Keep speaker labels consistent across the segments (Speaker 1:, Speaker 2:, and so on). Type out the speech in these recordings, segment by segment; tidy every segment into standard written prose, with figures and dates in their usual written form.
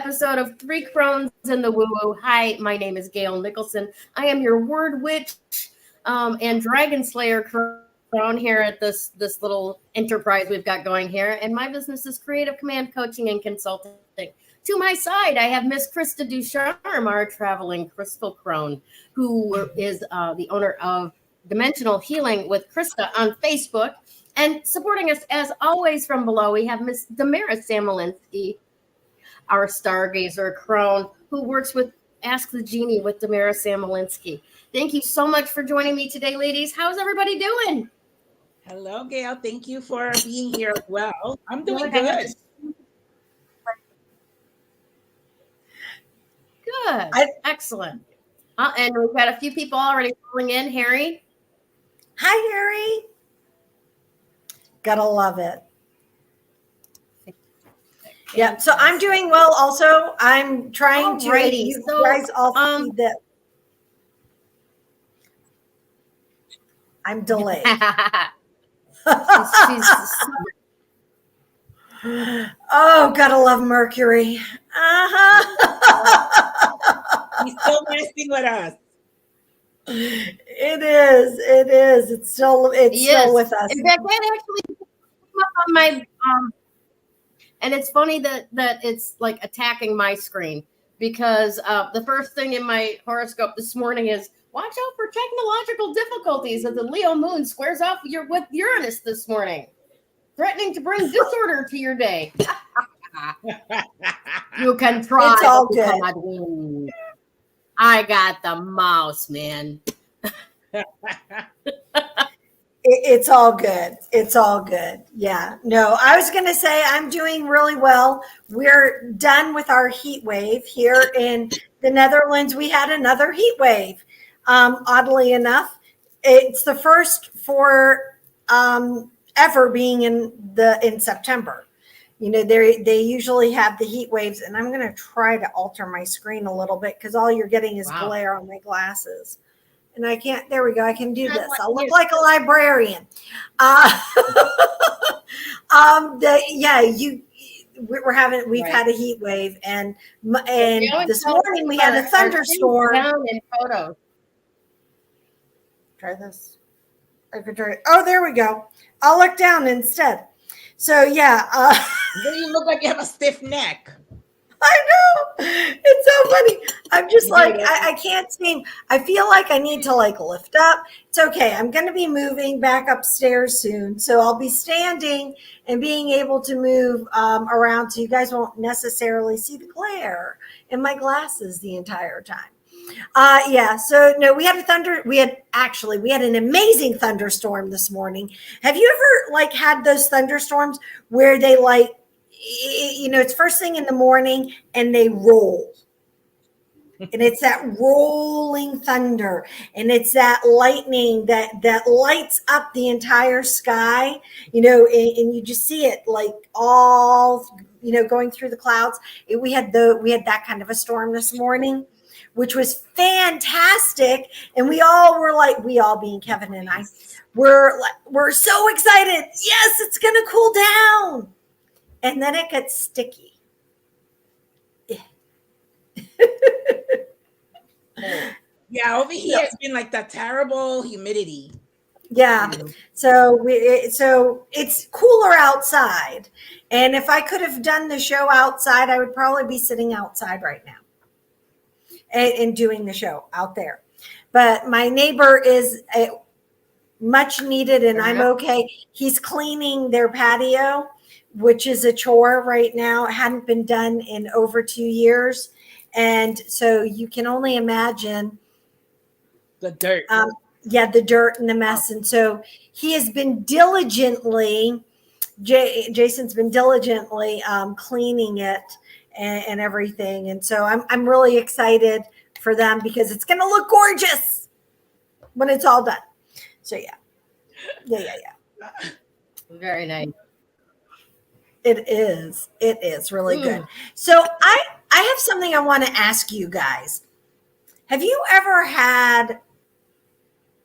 Speaker 1: episode of Three Crones in the WooWoo. Hi, my name is Gayle Nicholson. I am your word witch and dragon slayer crone here at this little enterprise we've got going here. And my business is creative command coaching and consulting. To my side, I have Miss Krista Ducharme, our traveling crystal crone, who is the owner of Dimensional Healing with Krista on Facebook. And supporting us, as always, from below, we have Miss Damaris Samolinski, our stargazer crone, who works with Ask the Genie with Damaris Samolinski. Thank you so much for joining me today, ladies. How's everybody doing?
Speaker 2: Hello, Gayle. Thank you for being here as well. I'm doing good.
Speaker 1: Good. Excellent. And we've got a few people already calling in. Harry.
Speaker 3: Hi, Harry. Gotta love it. Yeah, so I'm doing well also. I'm trying to you guys all see that I'm delayed. Oh, gotta love Mercury.
Speaker 2: He's still messing with us.
Speaker 3: It is. It's still with us.
Speaker 1: In fact, that actually came up on my and it's funny that it's like attacking my screen because the first thing in my horoscope this morning is watch out for technological difficulties as the Leo moon squares off with Uranus this morning, threatening to bring disorder to your day. You can try.
Speaker 3: It's all good.
Speaker 1: I got the mouse, man.
Speaker 3: It's all good. It's all good. Yeah. No, I was going to say I'm doing really well. We're done with our heat wave here in the Netherlands. We had another heat wave. Oddly enough, it's the first for ever being in September. You know, they usually have the heat waves, and I'm going to try to alter my screen a little bit because all you're getting is glare on my glasses. And I can't, there we go. I can do this. I'll look like a librarian. We've had a heat wave and this morning we had a thunderstorm.
Speaker 1: In photos.
Speaker 3: Try this. I could try. Oh, there we go. I'll look down instead. So yeah.
Speaker 2: You look like you have a stiff neck.
Speaker 3: I know. It's so funny. I'm just like, I can't seem, I feel like I need to like lift up. It's okay. I'm going to be moving back upstairs soon. So I'll be standing and being able to move around so you guys won't necessarily see the glare in my glasses the entire time. So no, we had an amazing thunderstorm this morning. Have you ever like had those thunderstorms where they like, you know, it's first thing in the morning and they roll and it's that rolling thunder and it's that lightning that lights up the entire sky, you know, and you just see it like all, you know, going through the clouds. We had that kind of a storm this morning, which was fantastic. And we all being Kevin and I, we're so excited. Yes, it's going to cool down. And then it gets sticky.
Speaker 2: Yeah, over here it's been like that terrible humidity.
Speaker 3: Yeah. So it's cooler outside. And if I could have done the show outside, I would probably be sitting outside right now and doing the show out there. But my neighbor is much needed and I'm okay. He's cleaning their patio, which is a chore right now. It hadn't been done in over 2 years. And so you can only imagine
Speaker 2: the dirt.
Speaker 3: The dirt and the mess. And so he has been diligently, Jason's been diligently cleaning it and everything. And so I'm really excited for them because it's going to look gorgeous when it's all done. So yeah.
Speaker 1: Very nice.
Speaker 3: It is really good. So I have something I want to ask you guys. Have you ever had,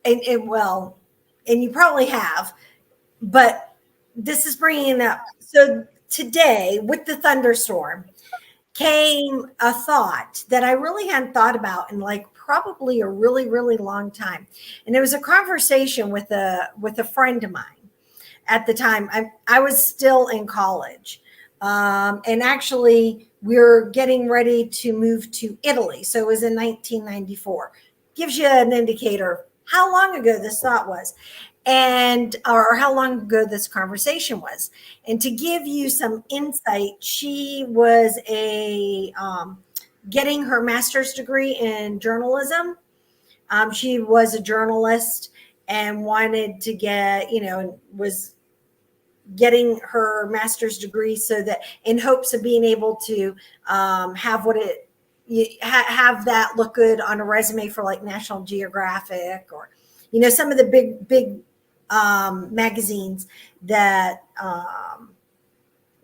Speaker 3: and you probably have, but this is bringing it up. So today with the thunderstorm, came a thought that I really hadn't thought about in like probably a really, really long time. And it was a conversation with a friend of mine at the time. I was still in college. And actually we were getting ready to move to Italy. So it was in 1994. Gives you an indicator how long ago this thought was, and or how long ago this conversation was. And to give you some insight, she was getting her master's degree in journalism. She was a journalist and wanted to get, was getting her master's degree so that in hopes of being able to have have that look good on a resume for like National Geographic or, some of the big magazines that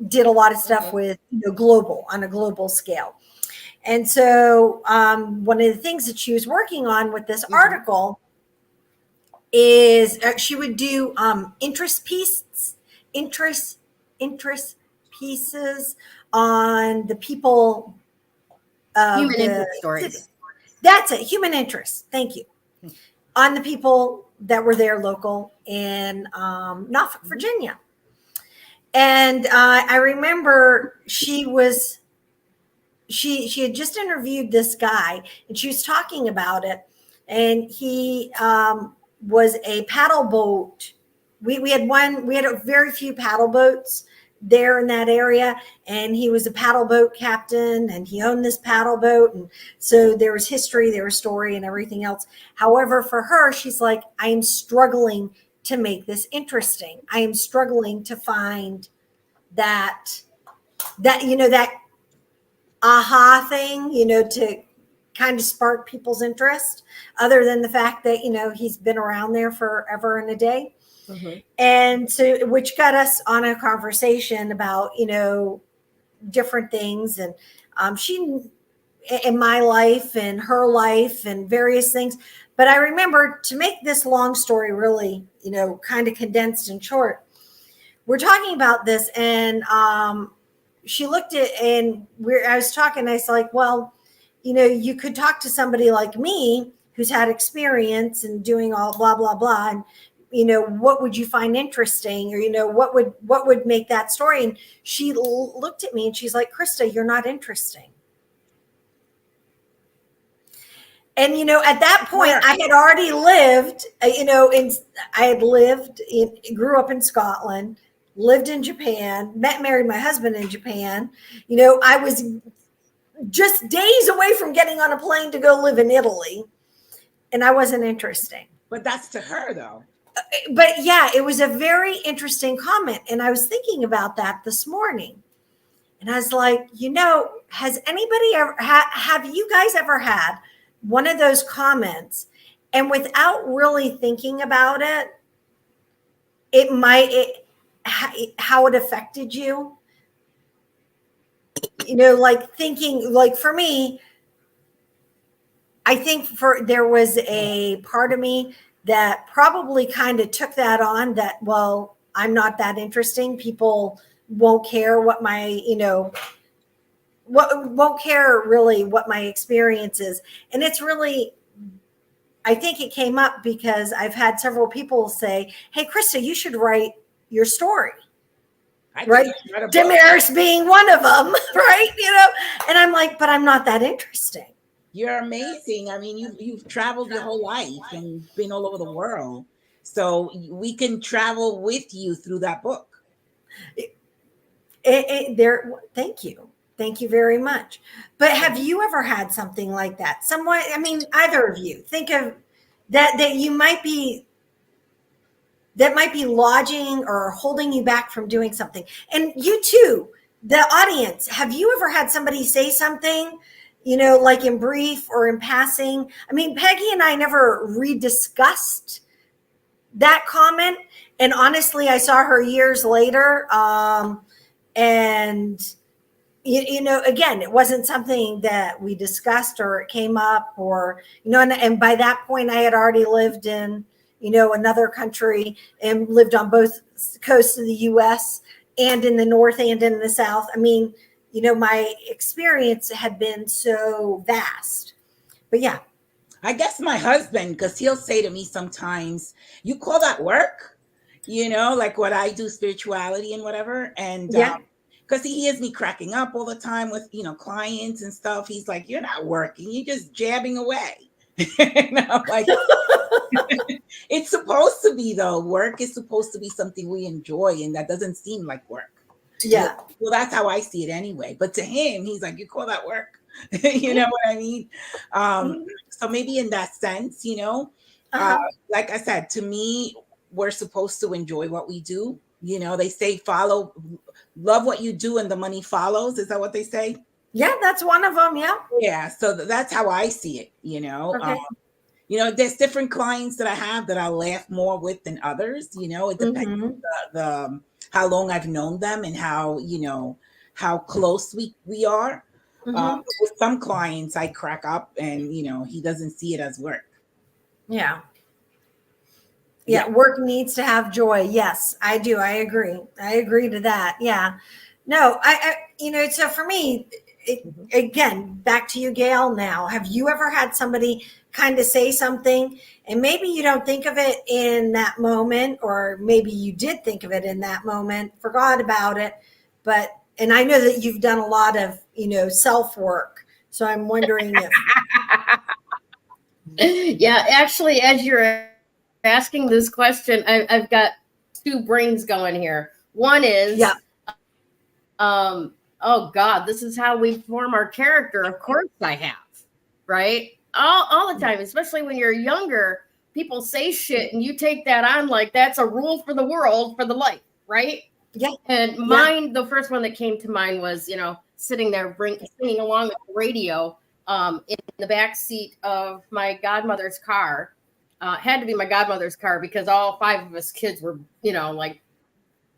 Speaker 3: did a lot of stuff with on a global scale. And so one of the things that she was working on with this article is she would do interest pieces on the people.
Speaker 1: Human interest stories.
Speaker 3: That's it. Human interest. Thank you. On the people that were there local in Norfolk, Virginia. And I remember she had just interviewed this guy and she was talking about it. And he was a paddle boat. We had a very few paddle boats there in that area, and he was a paddle boat captain and he owned this paddle boat, and so there was history, there was story and everything else. However, for her, she's like, I am struggling to make this interesting. I am struggling to find that aha thing, to kind of spark people's interest, other than the fact that he's been around there forever and a day. Mm-hmm. And so, which got us on a conversation about, different things. And she, in my life and her life and various things. But I remember, to make this long story really, kind of condensed and short, we're talking about this. And she looked at, and I was talking, I was like, well, you could talk to somebody like me who's had experience and doing all blah, blah, blah. And, what would you find interesting, or, what would make that story? And she looked at me and she's like, Krista, you're not interesting. And, at that point I had already lived, grew up in Scotland, lived in Japan, married my husband in Japan. I was just days away from getting on a plane to go live in Italy. And I wasn't interesting.
Speaker 2: But that's to her though.
Speaker 3: But yeah, it was a very interesting comment. And I was thinking about that this morning. And I was like, has anybody ever, have you guys ever had one of those comments, and without really thinking about it, how it affected you? Like thinking, like for me, I think there was a part of me that probably kind of took that on, that, well, I'm not that interesting. People won't care what my, won't care really what my experience is. And it's really, I think it came up because I've had several people say, hey, Krista, you should write your story. Right? Damaris being one of them, right? And I'm like, but I'm not that interesting.
Speaker 2: You're amazing. I mean, you've traveled your whole life and been all over the world. So we can travel with you through that book.
Speaker 3: Thank you. Thank you very much. But have you ever had something like that? Somewhat, I mean, either of you think of that you might be, that might be lodging or holding you back from doing something. And you too, the audience, have you ever had somebody say something, like in brief or in passing? I mean, Peggy and I never rediscussed that comment. And honestly, I saw her years later. And, again, it wasn't something that we discussed or it came up or, and by that point I had already lived in, another country and lived on both coasts of the US and in the North and in the South. I mean, my experience had been so vast. But yeah.
Speaker 2: I guess my husband, because he'll say to me sometimes, you call that work? Like what I do, spirituality and whatever. And because he hears me cracking up all the time with, clients and stuff. He's like, you're not working. You're just jabbing away. And I'm like, it's supposed to be, though. Work is supposed to be something we enjoy. And that doesn't seem like work.
Speaker 3: Yeah.
Speaker 2: Well, that's how I see it anyway. But to him, he's like, you call that work? You know what I mean? So maybe in that sense, like I said, to me, we're supposed to enjoy what we do. They say love what you do and the money follows. Is that what they say?
Speaker 3: Yeah, that's one of them. Yeah.
Speaker 2: Yeah. So that's how I see it,
Speaker 3: Okay.
Speaker 2: There's different clients that I have that I laugh more with than others. It depends on the how long I've known them and how close we are. With some clients, I crack up and, he doesn't see it as work.
Speaker 3: Yeah. Yeah. Work needs to have joy. Yes, I do. I agree. I agree to that. Yeah. No, I so for me, again, back to you, Gayle, now, have you ever had somebody kind of say something and maybe you don't think of it in that moment, or maybe you did think of it in that moment, forgot about it, and I know that you've done a lot of, self-work. So I'm wondering if.
Speaker 1: Yeah, actually, as you're asking this question, I've got two brains going here. One is, oh God, this is how we form our character. Of course I have, right? All the time, especially when you're younger, people say shit and you take that on like that's a rule for the world, for the life, right?
Speaker 3: Yeah.
Speaker 1: And mine, the first one that came to mind was, sitting there singing along with the radio in the back seat of my godmother's car. Had to be my godmother's car because all 5 of us kids were, like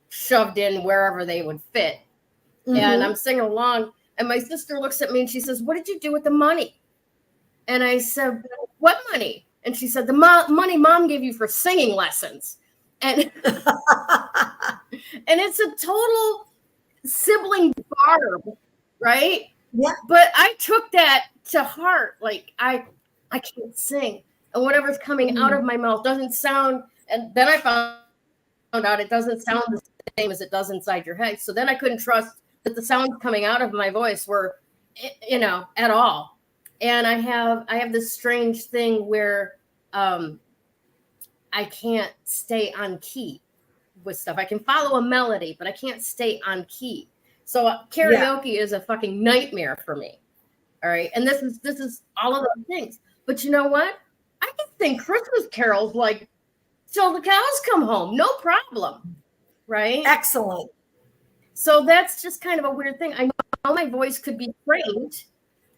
Speaker 1: shoved in wherever they would fit. And I'm singing along and my sister looks at me and she says, "What did you do with the money?" And I said, "What money?" And she said, "The money Mom gave you for singing lessons." And and it's a total sibling barb, right?
Speaker 3: Yeah.
Speaker 1: But I took that to heart. Like I can't sing, and whatever's coming out of my mouth doesn't sound. And then I found out it doesn't sound the same as it does inside your head. So then I couldn't trust that the sounds coming out of my voice were, at all. And I have this strange thing where I can't stay on key with stuff. I can follow a melody, but I can't stay on key. So karaoke is a fucking nightmare for me. All right. And this is all of those things. But you know what? I can sing Christmas carols like till the cows come home. No problem. Right.
Speaker 3: Excellent.
Speaker 1: So that's just kind of a weird thing. I know my voice could be trained.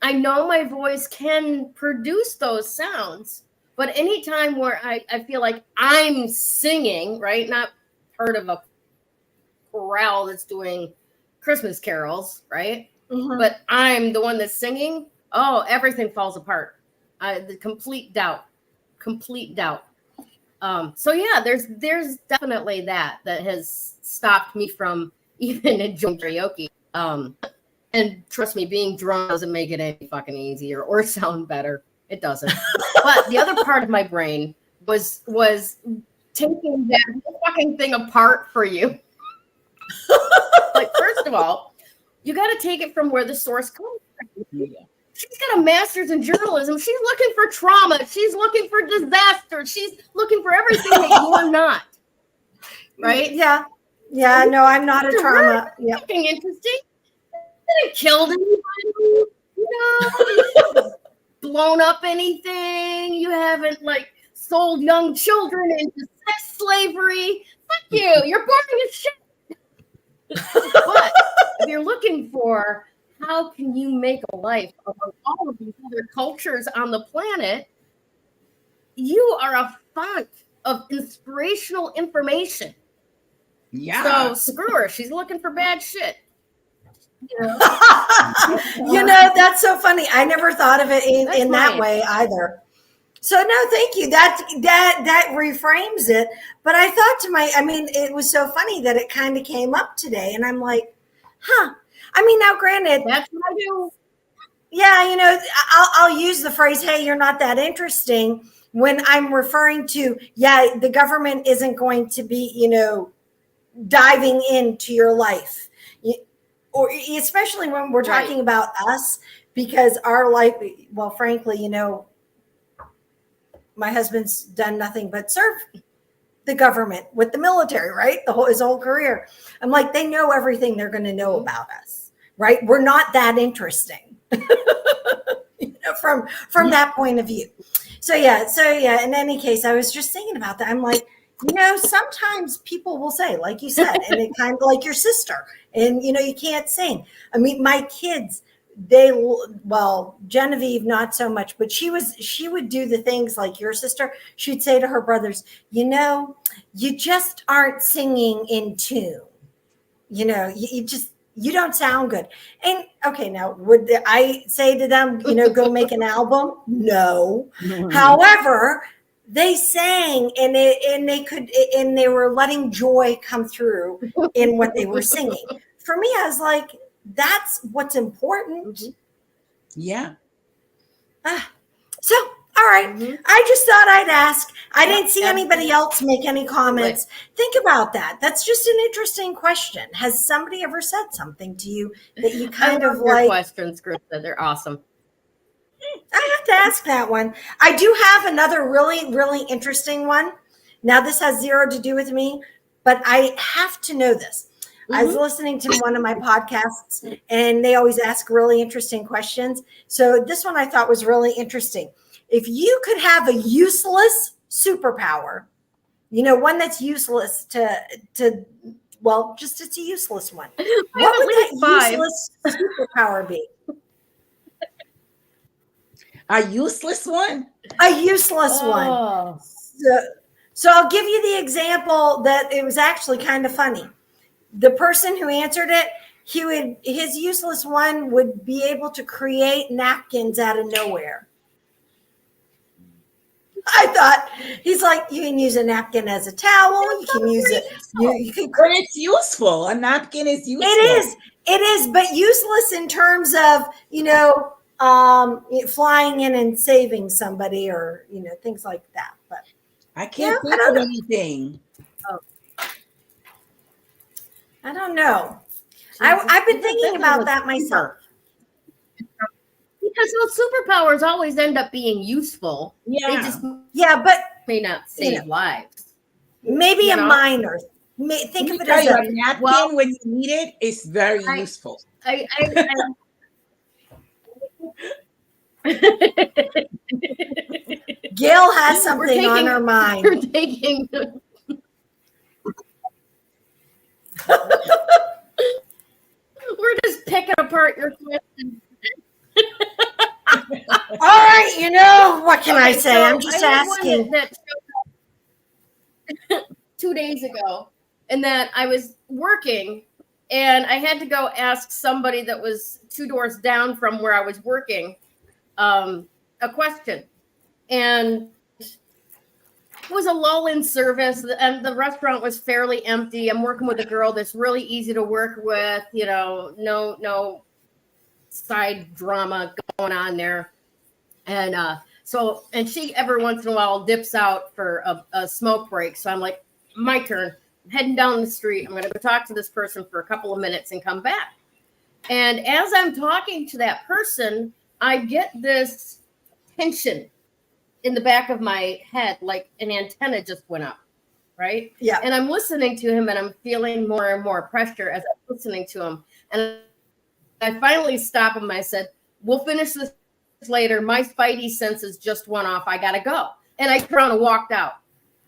Speaker 1: I know my voice can produce those sounds. But anytime where I feel like I'm singing, right? Not part of a chorale that's doing Christmas carols, right? But I'm the one that's singing. Oh, everything falls apart. The complete doubt. So yeah, there's definitely that has stopped me from even enjoying karaoke. And trust me, being drunk doesn't make it any fucking easier or sound better. It doesn't. But the other part of my brain was taking that fucking thing apart for you. Like, first of all, you got to take it from where the source comes from. Yeah. She's got a master's in journalism. She's looking for trauma. She's looking for disaster. She's looking for everything that you're not. Right?
Speaker 3: Yeah. Yeah. No, I'm not a trauma.
Speaker 1: Yeah. Fucking interesting. You haven't killed anybody. You know, blown up anything. You haven't sold young children into sex slavery. Fuck you. You're boring as shit. But if you're looking for how can you make a life among all of these other cultures on the planet, you are a font of inspirational information. Yeah. So screw her. She's looking for bad shit.
Speaker 3: That's so funny. I never thought of it in that way either. So no, thank you. That reframes it. But I thought it was so funny that it kind of came up today, and I'm like, huh. I mean, now granted,
Speaker 1: That's what I do.
Speaker 3: yeah, I'll use the phrase, hey, you're not that interesting when I'm referring to, yeah, the government isn't going to be, diving into your life. Or especially when we're talking about us, because our life, well, frankly, my husband's done nothing but serve the government with the military, right? His whole career. I'm like, they know everything they're going to know about us, right? We're not that interesting from that point of view. So yeah. In any case, I was just thinking about that. I'm like, sometimes people will say, like you said, and it kind of like your sister, and you can't sing. I mean, my kids, Genevieve, not so much, but she would do the things like your sister. She'd say to her brothers, you just aren't singing in tune. You don't sound good. And okay, now would I say to them, go make an album? No. However, they sang and they were letting joy come through in what they were singing. For me, I was like, that's what's important.
Speaker 2: Yeah.
Speaker 3: So, all right. I just thought I'd ask. I didn't see anybody else make any comments. Think about that. That's just an interesting question. Has somebody ever said something to you that you kind of like?
Speaker 1: Questions, Krista. They're awesome.
Speaker 3: I have to ask that one. I do have another really, really interesting one. Now, this has zero to do with me, but I have to know this. I was listening to one of my podcasts, and they always ask really interesting questions. So this one I thought was really interesting. If you could have a useless superpower, one that's useless to well, just it's a useless one. What would that useless superpower be?
Speaker 2: A useless one?
Speaker 3: A useless one. So I'll give you the example that it was actually kind of funny. The person who answered it, his useless one would be able to create napkins out of nowhere. I thought, he's like, you can use a napkin as a towel. You can use it. You can.
Speaker 2: But it's useful. A napkin is useful.
Speaker 3: It is, but useless in terms of, flying in and saving somebody or, things like that. But
Speaker 2: I can't think of anything.
Speaker 3: I don't know. I've been thinking about that myself.
Speaker 1: Because those superpowers always end up being useful.
Speaker 2: Yeah.
Speaker 1: They just
Speaker 3: but
Speaker 1: may not save lives.
Speaker 3: Maybe a minor. Think of it as
Speaker 2: a napkin when you need it. It's very useful.
Speaker 3: Gayle has something on her mind.
Speaker 1: We're taking we're just picking apart your question.
Speaker 3: All right, what can I say? I'm just asking.
Speaker 1: That 2 days ago, and that I was working, and I had to go ask somebody that was 2 doors down from where I was working a question, and it was a lull in service, and the restaurant was fairly empty. I'm working with a girl that's really easy to work with, no side drama going on there. And and she every once in a while dips out for a smoke break. So I'm like, my turn. I'm heading down the street. I'm going to go talk to this person for a couple of minutes and come back. And as I'm talking to that person, I get this tension in the back of my head, like an antenna just went up, right?
Speaker 3: Yeah.
Speaker 1: And I'm listening to him, and I'm feeling more and more pressure as I'm listening to him. And I finally stop him. I said, we'll finish this later. My spidey senses just went off. I got to go. And I turned around and walked out,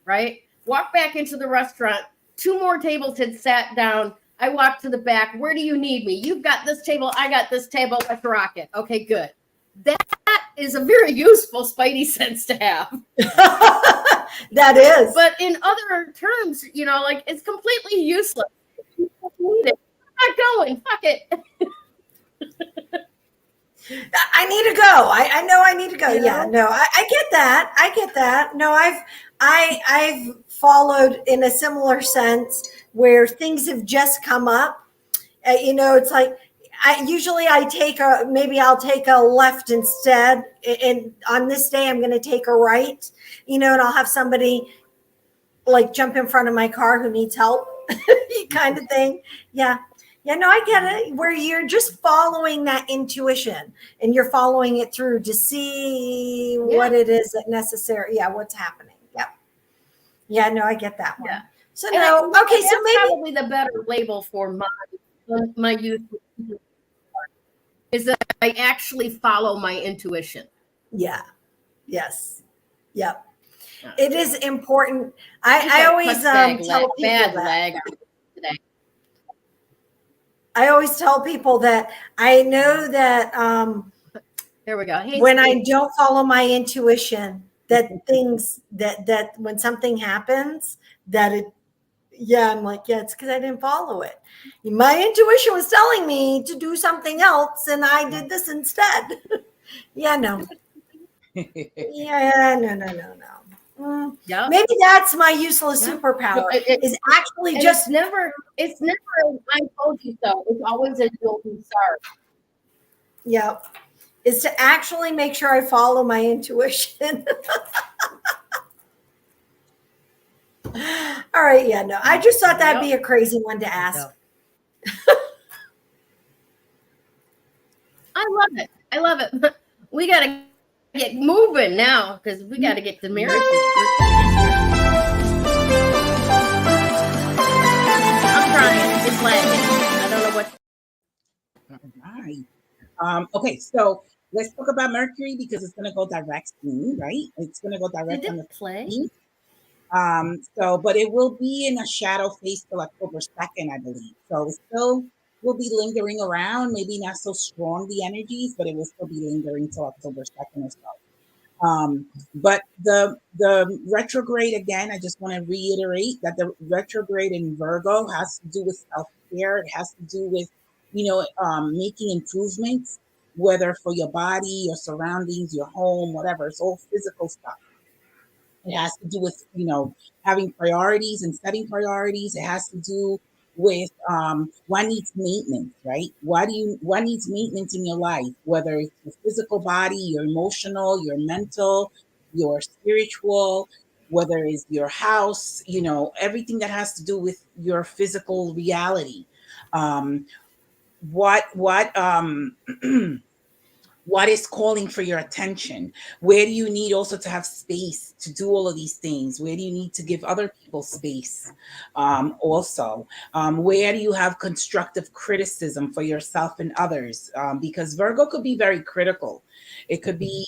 Speaker 1: right? Walked back into the restaurant. 2 more tables had sat down. I walked to the back. Where do you need me? You've got this table. I got this table. Let's rock it. Okay, good. That is a very useful spidey sense to have.
Speaker 3: That is.
Speaker 1: But in other terms, it's completely useless. You don't need it. I'm not going. Fuck it.
Speaker 3: I need to go. I know I need to go. Yeah, no, I get that. I get that. No, I've followed in a similar sense where things have just come up. It's like I'll take a left instead. And on this day, I'm going to take a right, and I'll have somebody like jump in front of my car who needs help kind of thing. Yeah. Yeah, no, I get it. Where you're just following that intuition and you're following it through to see what it is that necessary. Yeah, what's happening. Yep. Yeah, no, I get that one. Yeah. So no, okay, so maybe
Speaker 1: probably the better label for my youth is that I actually follow my intuition.
Speaker 3: Yeah. Yes. Yep. It is important. I always tell people that. I always tell people that I know that
Speaker 1: there we go. Hey,
Speaker 3: when I don't follow my intuition, that things that when something happens, I'm like, it's because I didn't follow it. My intuition was telling me to do something else, and I did this instead. No. Maybe that's my useless superpower. Is actually
Speaker 1: it's never I told you so. It's always a golden star.
Speaker 3: Yep. Is to actually make sure I follow my intuition. All right. Yeah, no. I just thought that'd be a crazy one to ask.
Speaker 1: I love it. We gotta get moving now because we got to get to marriage. I'm trying. It's lagging. I don't know what.
Speaker 2: All right. Okay, so let's talk about Mercury because it's going to go direct soon, right? It's going to go direct on the
Speaker 1: play.
Speaker 2: But it will be in a shadow phase till October 2nd, I believe. So it still will be lingering around, maybe not so strong the energies, but it will still be lingering till October 2nd or so. But the retrograde, again, I just want to reiterate that the retrograde in Virgo has to do with self-care. It has to do with, making improvements, whether for your body, your surroundings, your home, whatever. It's all physical stuff. It has to do with, having priorities and setting priorities. It has to do with what needs maintenance, right? What needs maintenance in your life, whether it's your physical body, your emotional, your mental, your spiritual, whether it's your house, everything that has to do with your physical reality. What is calling for your attention? Where do you need also to have space to do all of these things? Where do you need to give other people space? Where do you have constructive criticism for yourself and others? Because Virgo could be very critical. It could be,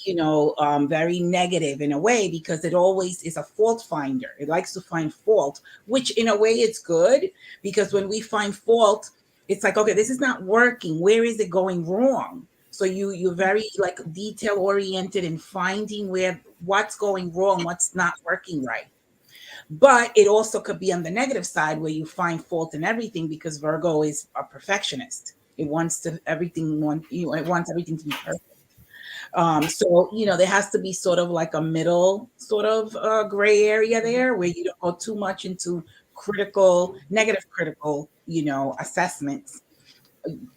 Speaker 2: very negative in a way because it always is a fault finder. It likes to find fault, which in a way it's good because when we find fault, it's like, okay, this is not working. Where is it going wrong? So you're very like detail oriented in finding what's going wrong, what's not working right. But it also could be on the negative side where you find fault in everything because Virgo is a perfectionist. It wants everything to be perfect. So there has to be sort of like a middle sort of gray area there where you don't go too much into negative critical, assessments.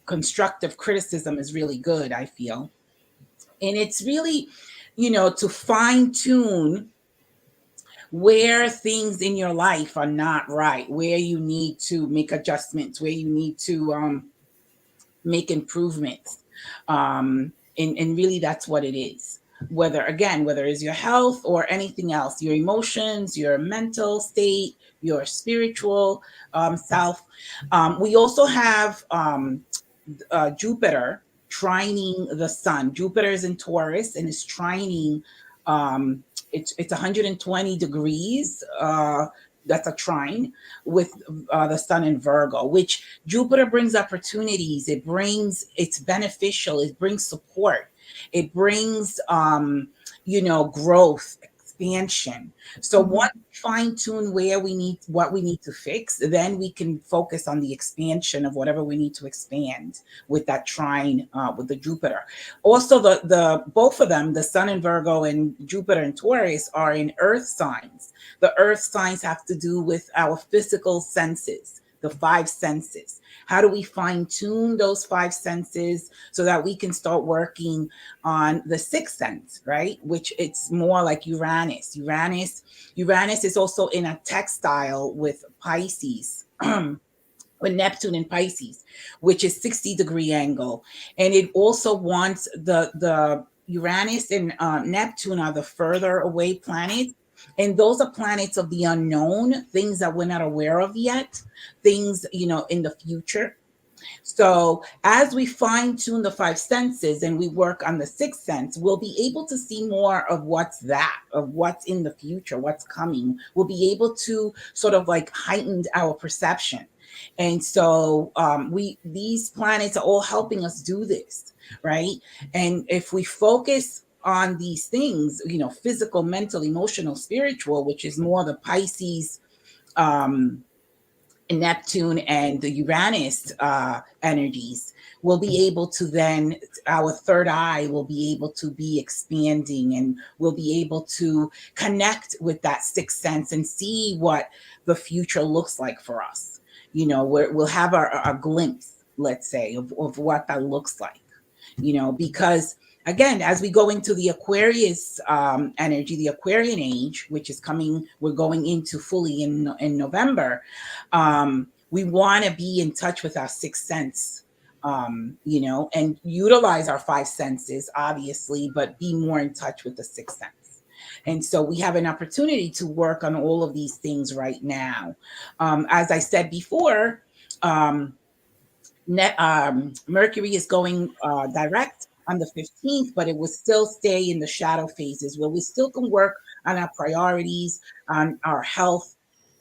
Speaker 2: Constructive criticism is really good, I feel. And it's really, to fine tune where things in your life are not right, where you need to make adjustments, where you need to make improvements. And really that's what it is. Whether it's your health or anything else, your emotions, your mental state, your spiritual self. We also have Jupiter trining the sun. Jupiter is in Taurus and is trining. It's 120 degrees. That's a trine with the sun in Virgo, which Jupiter brings opportunities. It's beneficial. It brings support. It brings, growth, expansion. So once we fine tune what we need to fix, then we can focus on the expansion of whatever we need to expand with that trine with the Jupiter. Also, the both of them, the Sun in Virgo and Jupiter in Taurus, are in Earth signs. The Earth signs have to do with our physical senses, the five senses. How do we fine tune those five senses so that we can start working on the sixth sense, right? Which it's more like Uranus. Uranus is also in a textile with Pisces. With Neptune in Pisces, which is 60-degree angle. And it also wants the Uranus and Neptune are the further away planets. And those are planets of the unknown, things that we're not aware of yet, things, in the future. So as we fine tune the five senses and we work on the sixth sense, we'll be able to see more of what's in the future, what's coming. We'll be able to sort of like heighten our perception. And so these planets are all helping us do this, right? And if we focus on these things, physical, mental, emotional, spiritual, which is more the Pisces, Neptune and the Uranus energies, will be able to then, our third eye will be able to be expanding, and we'll be able to connect with that sixth sense and see what the future looks like for us. We'll have a glimpse, let's say, of what that looks like, because again, as we go into the Aquarius energy, the Aquarian age, which is coming, we're going into fully in November. We want to be in touch with our sixth sense, and utilize our five senses, obviously, but be more in touch with the sixth sense. And so we have an opportunity to work on all of these things right now. As I said before, Mercury is going direct on the 15th, but it will still stay in the shadow phases where we still can work on our priorities, on our health,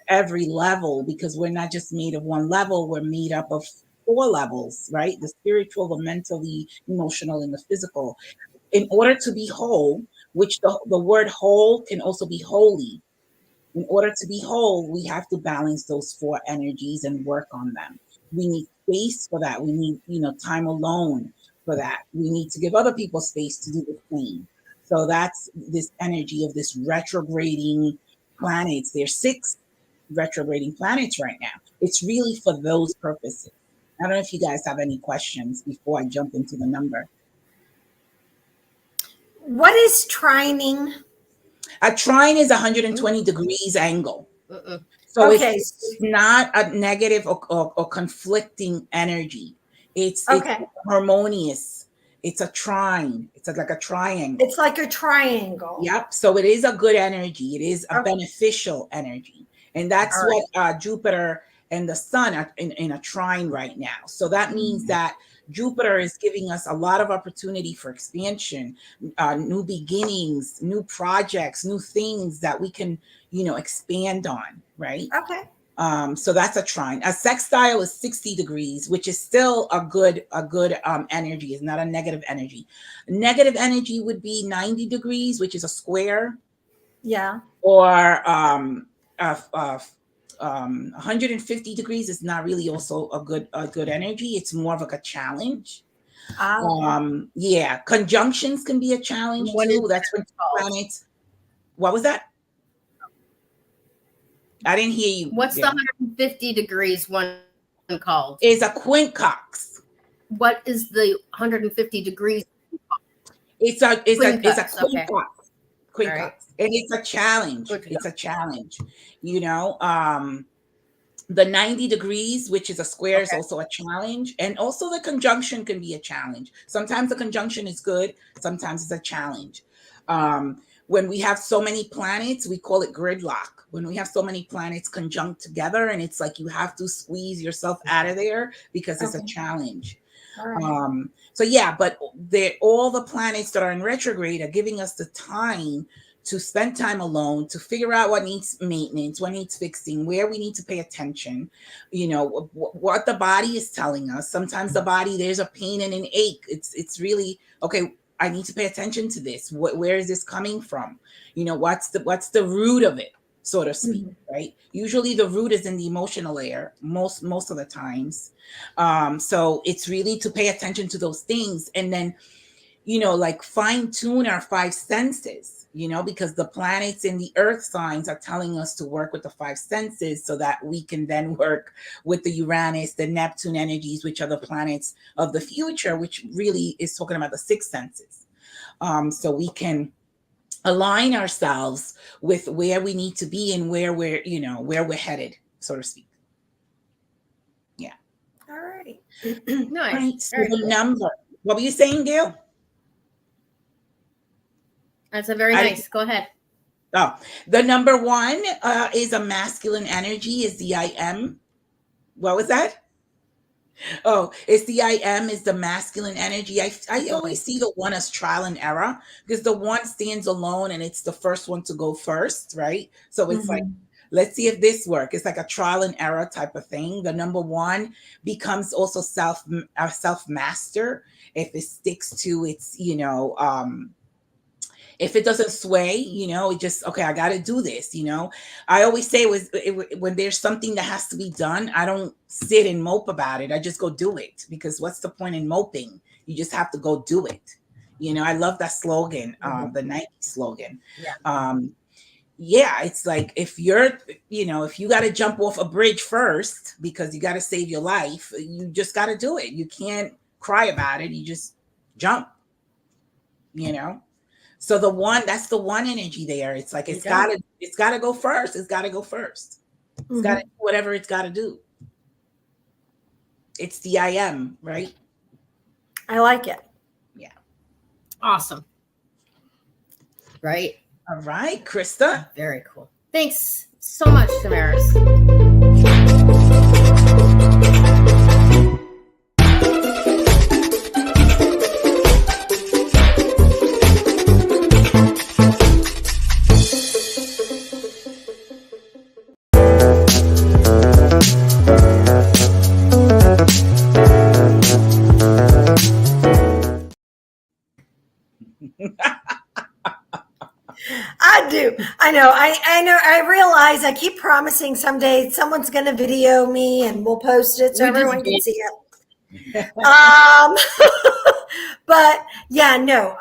Speaker 2: every level, because we're not just made of one level, we're made up of 4 levels, right? The spiritual, the mental, the emotional, and the physical. In order to be whole, which the word whole can also be holy. In order to be whole, we have to balance those 4 energies and work on them. We need space for that. We need, time alone for that. We need to give other people space to do the same. So that's this energy of this retrograding planets. There's 6 retrograding planets right now. It's really for those purposes. I don't know if you guys have any questions before I jump into the number.
Speaker 3: What is trining?
Speaker 2: A trine is 120 degrees angle. So
Speaker 3: okay.
Speaker 2: It's not a negative or conflicting energy. It's harmonious. It's a trine. It's like a triangle.
Speaker 3: It's like a triangle.
Speaker 2: Yep. So it is a good energy. It is a beneficial energy. And that's what Jupiter and the sun are in a trine right now. So that means that Jupiter is giving us a lot of opportunity for expansion, new beginnings, new projects, new things that we can, expand on, right?
Speaker 3: Okay.
Speaker 2: So that's a trine. A sextile is 60 degrees, which is still a good energy. It's not a negative energy. Negative energy would be 90 degrees, which is a square.
Speaker 3: Yeah.
Speaker 2: Or 150 degrees is not really also a good energy. It's more of like a challenge. Conjunctions can be a challenge too. That's when planets. What was that? I didn't hear you.
Speaker 1: What's the 150 degrees one called?
Speaker 2: Is a quincunx.
Speaker 1: What is the 150 degrees?
Speaker 2: It's a quincunx.
Speaker 1: Okay.
Speaker 2: Quincunx. Right. And it's a challenge. It's a challenge. The 90 degrees, which is a square, is also a challenge. And also the conjunction can be a challenge. Sometimes the conjunction is good. Sometimes it's a challenge. When we have so many planets, we call it gridlock. When we have so many planets conjunct together, and it's like you have to squeeze yourself out of there because it's a challenge. Right. But all the planets that are in retrograde are giving us the time to spend time alone, to figure out what needs maintenance, what needs fixing, where we need to pay attention, what the body is telling us. Sometimes the body, there's a pain and an ache. It's really, okay, I need to pay attention to this. Where is this coming from? What's the root of it, so to speak, right? Usually the root is in the emotional layer, most of the times. So it's really to pay attention to those things and then, like fine tune our 5 senses. because the planets in the earth signs are telling us to work with the five senses so that we can then work with the Uranus, the Neptune energies, which are the planets of the future, which really is talking about the six senses. So we can align ourselves with where we need to be and where we're headed, so to speak. Yeah.
Speaker 3: All right.
Speaker 1: Nice.
Speaker 2: Right. So
Speaker 1: Very
Speaker 2: the
Speaker 1: cool.
Speaker 2: number. What were you saying, Gayle?
Speaker 1: That's a very nice. Go ahead.
Speaker 2: Oh, the number 1 is a masculine energy, is the IM. What was that? Oh, it's the IM is the masculine energy. I always see the 1 as trial and error, because the 1 stands alone and it's the first one to go first, right? So it's like, let's see if this works. It's like a trial and error type of thing. The number 1 becomes also self master if it sticks to its, if it doesn't sway, it just, okay, I got to do this. I always say when there's something that has to be done, I don't sit and mope about it. I just go do it, because what's the point in moping? You just have to go do it. I love that slogan, the Nike slogan. Yeah. It's like, if you got to jump off a bridge first because you got to save your life, you just got to do it. You can't cry about it. You just jump, So that's the 1 energy there. It's like, it's gotta go first. It's gotta go first. It's gotta do whatever it's gotta do. It's the IM, right?
Speaker 3: I like it.
Speaker 2: Yeah.
Speaker 1: Awesome. Right.
Speaker 2: All right, Krista.
Speaker 1: Very cool. Thanks so much, Damaris.
Speaker 3: I do. I know. I know. I realize I keep promising someday someone's going to video me and we'll post it so everyone can see it. But yeah, no.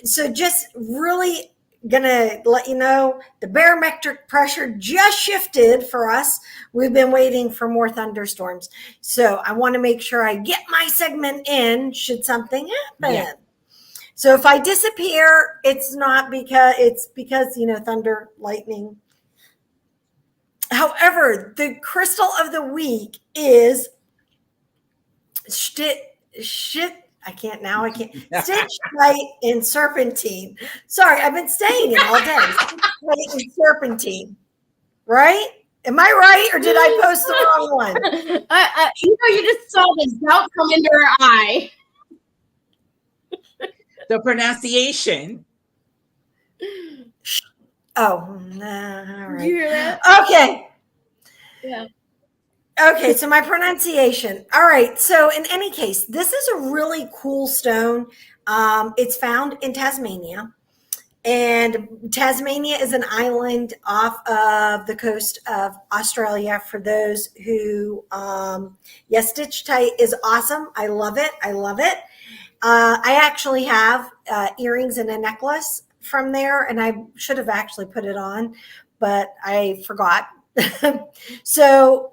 Speaker 3: So just really gonna let you know the barometric pressure just shifted for us. We've been waiting for more thunderstorms. So I want to make sure I get my segment in should something happen. Yeah. So if I disappear, it's because thunder, lightning. However, the crystal of the week is I can't. Stichtite and Serpentine. Sorry, I've been saying it all day. Stichtite and Serpentine. Right? Am I right, or did I post the wrong one?
Speaker 1: You just saw the doubt come into her eye.
Speaker 2: The pronunciation.
Speaker 3: Oh, nah, all right.
Speaker 1: Did you hear that?
Speaker 3: Okay.
Speaker 1: Yeah.
Speaker 3: Okay, so my pronunciation. All right. So in any case, this is a really cool stone. It's found in Tasmania. And Tasmania is an island off of the coast of Australia. For those who, Stichtite is awesome. I love it. I actually have earrings and a necklace from there, and I should have actually put it on, but I forgot. So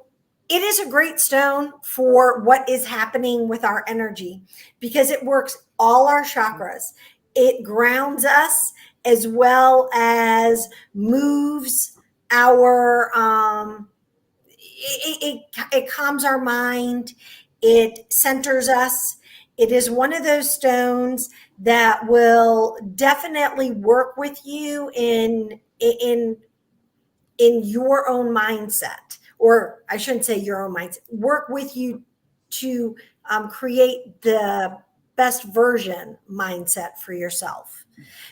Speaker 3: it is a great stone for what is happening with our energy, because it works all our chakras. It grounds us as well as moves our, it calms our mind. It centers us. It is one of those stones that will definitely work with you in your own mindset, or I shouldn't say your own mindset, work with you to create the best version mindset for yourself,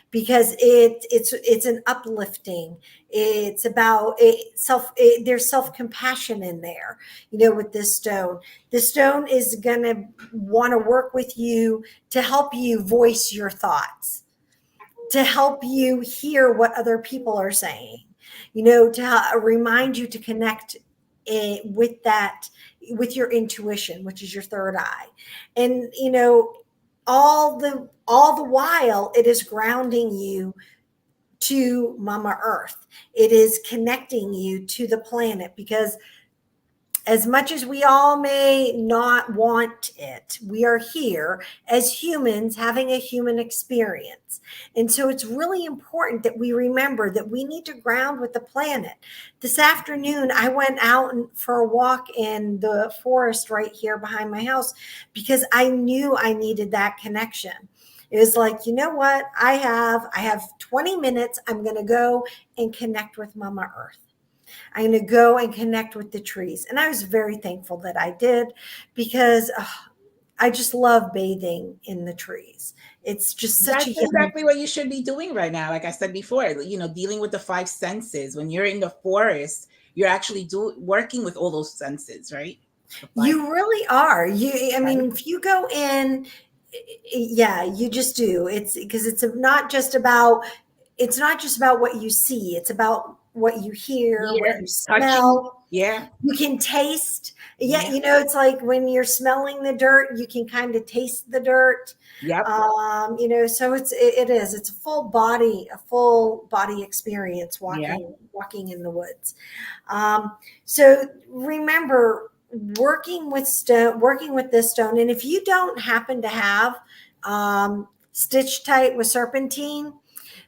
Speaker 3: because it's an uplifting. It's about there's self-compassion in there, with this stone. The stone is going to want to work with you to help you voice your thoughts, to help you hear what other people are saying, to remind you to connect with your intuition, which is your third eye. And, all the while it is grounding you to Mama Earth. It is connecting you to the planet, because as much as we all may not want it, we are here as humans having a human experience. And so it's really important that we remember that we need to ground with the planet. This afternoon, I went out for a walk in the forest right here behind my house because I knew I needed that connection. It was like, you know what? I have 20 minutes. I'm going to go and connect with Mama Earth. I'm going to go and connect with the trees. And I was very thankful that I did, because I just love bathing in the trees. It's just such
Speaker 2: That's exactly what you should be doing right now. Like I said before, you know, dealing with the five senses. When you're in the forest, you're actually working with all those senses, right?
Speaker 3: You really are. I mean, if you go in, yeah, you just do. It's because it's not just about what you see. It's about what you hear, what you smell.
Speaker 2: Touching. Yeah.
Speaker 3: You can taste. Yeah, you know, it's like when you're smelling the dirt, you can kind of taste the dirt.
Speaker 2: Yep.
Speaker 3: You know, so it's a full body experience walking in the woods. So remember, working with this stone, and if you don't happen to have Stichtite with Serpentine,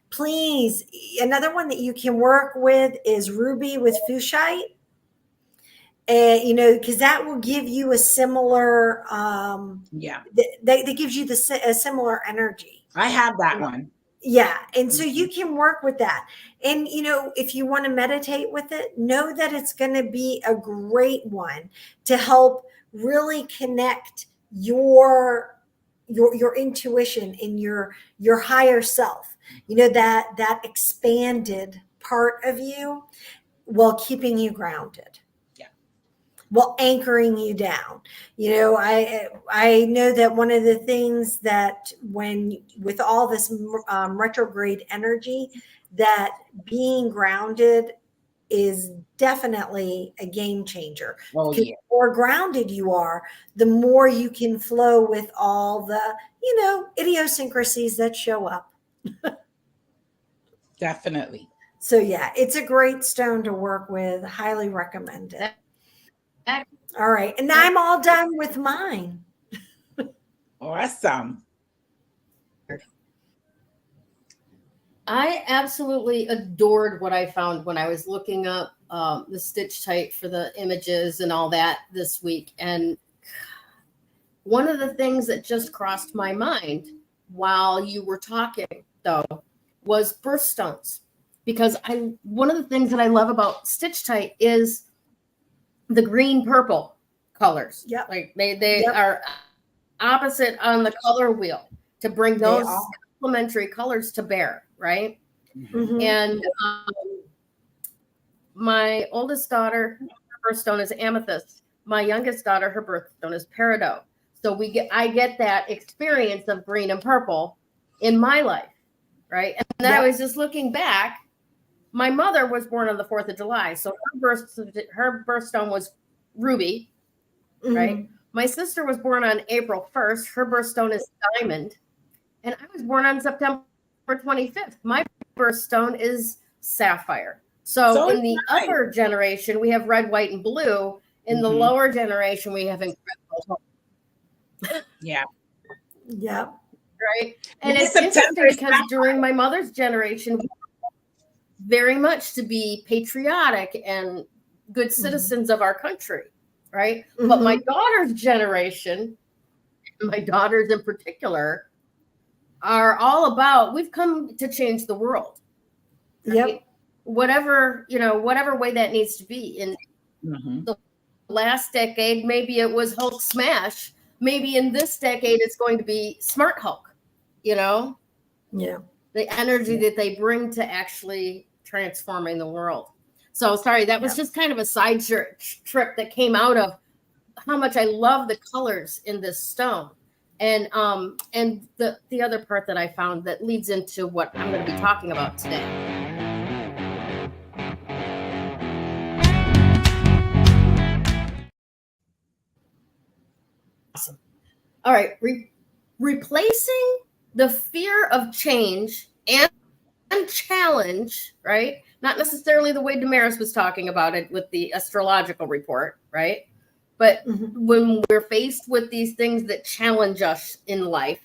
Speaker 3: please, another one that you can work with is ruby with Fuchsite. You know, because that will give you a similar, that gives you a similar energy.
Speaker 2: I have that one.
Speaker 3: Yeah. And so you can work with that. And, you know, if you want to meditate with it, know that it's going to be a great one to help really connect your intuition and your higher self, you know, that expanded part of you, while keeping you grounded. Well, anchoring you down. You know, I know that one of the things that with all this retrograde energy, that being grounded is definitely a game changer. The more grounded you are, the more you can flow with all the, you know, idiosyncrasies that show up.
Speaker 2: Definitely.
Speaker 3: So yeah, it's a great stone to work with. Highly recommend it. All right. And I'm all done with mine.
Speaker 2: Awesome.
Speaker 1: I absolutely adored what I found when I was looking up the Stichtite for the images and all that this week. And one of the things that just crossed my mind while you were talking, though, was birthstones. Because one of the things that I love about Stichtite is the green purple colors.
Speaker 3: Yeah,
Speaker 1: like they are opposite on the color wheel to bring those complementary colors to bear, right?
Speaker 3: Mm-hmm.
Speaker 1: And my oldest daughter, her birthstone is amethyst. My youngest daughter, her birthstone is peridot. So I get that experience of green and purple in my life, right? And then I was just looking back. My mother was born on the 4th of July. So her birthstone was ruby, right? My sister was born on April 1st. Her birthstone is diamond. And I was born on September 25th. My birthstone is sapphire. So in the upper generation, we have red, white, and blue. In the lower generation, we have incredible.
Speaker 2: Yeah.
Speaker 1: Right. And it's interesting because during my mother's generation, we very much to be patriotic and good citizens of our country, right? But my daughter's generation, my daughters in particular, are all about, we've come to change the world. Right? Whatever way that needs to be. In the last decade, maybe it was Hulk smash. Maybe in this decade, it's going to be smart Hulk, you know?
Speaker 3: Yeah.
Speaker 1: The energy that they bring to actually transforming the world. So sorry, that was just kind of a side trip that came out of how much I love the colors in this stone. And the other part that I found that leads into what I'm going to be talking about today. Awesome. All right. Replacing the fear of change and challenge, right? Not necessarily the way Damaris was talking about it with the astrological report, right? But when we're faced with these things that challenge us in life,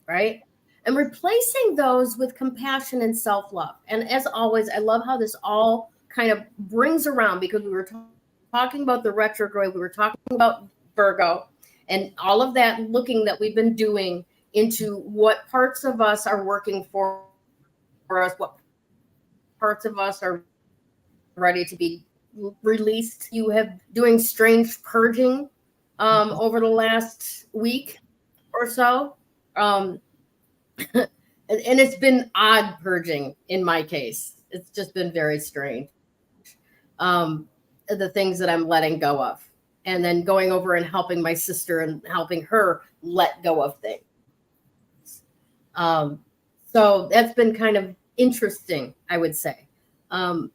Speaker 1: right? And replacing those with compassion and self-love. And as always, I love how this all kind of brings around, because we were talking about the retrograde, we were talking about Virgo, and all of that looking that we've been doing into what parts of us are working for us, what parts of us are ready to be released. You have doing strange purging over the last week or so. And it's been odd purging in my case. It's just been very strange. The things that I'm letting go of, and then going over and helping my sister and helping her let go of things. So that's been kind of interesting, I would say.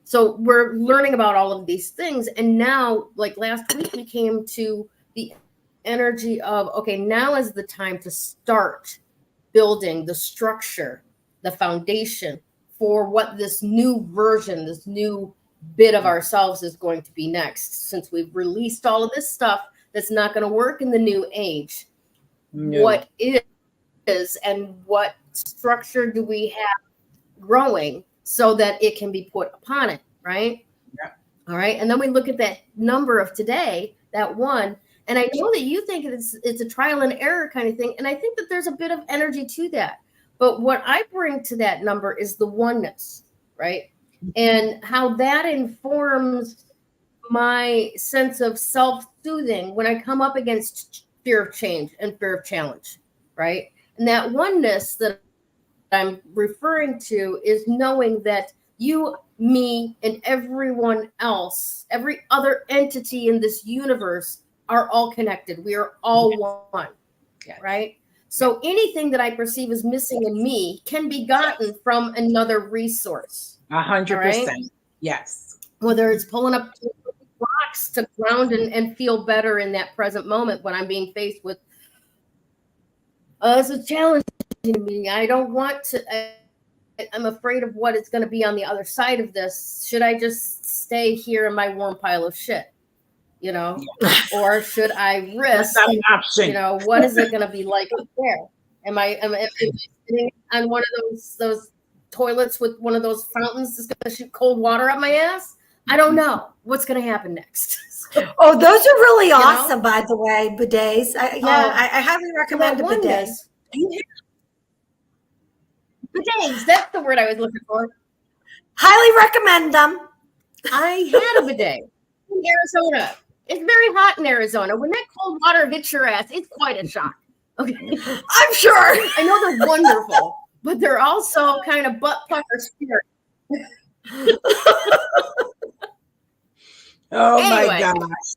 Speaker 1: So we're learning about all of these things. And now, like last week, we came to the energy of, okay, now is the time to start building the structure, the foundation for what this new version, this new bit of ourselves is going to be next. Since we've released all of this stuff that's not going to work in the new age, what is and what structure do we have growing so that it can be put upon it, right?
Speaker 2: Yeah.
Speaker 1: All right. And then we look at that number of today, that one. And I know that you think it's a trial and error kind of thing. And I think that there's a bit of energy to that. But what I bring to that number is the oneness, right? And how that informs my sense of self-soothing when I come up against fear of change and fear of challenge, right? And that oneness that I'm referring to is knowing that you, me, and everyone else, every other entity in this universe are all connected. We are all one, right? So anything that I perceive as missing in me can be gotten from another resource.
Speaker 2: 100%.
Speaker 1: Right?
Speaker 2: Yes.
Speaker 1: Whether it's pulling up rocks to ground and feel better in that present moment when I'm being faced with, it's a challenge to me. I don't want to, I'm afraid of what it's going to be on the other side of this. Should I just stay here in my warm pile of shit? You know, or should I risk?
Speaker 2: That's not an option.
Speaker 1: You know, what is it going to be like up there? Am I sitting on one of those toilets with one of those fountains that's going to shoot cold water up my ass? I don't know what's going to happen next.
Speaker 3: Oh, those are really awesome, by the way, bidets. I highly recommend a bidet.
Speaker 1: Bidets, that's the word I was looking for.
Speaker 3: Highly recommend them.
Speaker 1: I had a bidet in Arizona. It's very hot in Arizona. When that cold water hits your ass, it's quite a shock. Okay,
Speaker 3: I'm sure.
Speaker 1: I know they're wonderful, but they're also kind of butt pucker spirit.
Speaker 2: Oh
Speaker 1: anyway,
Speaker 2: my gosh!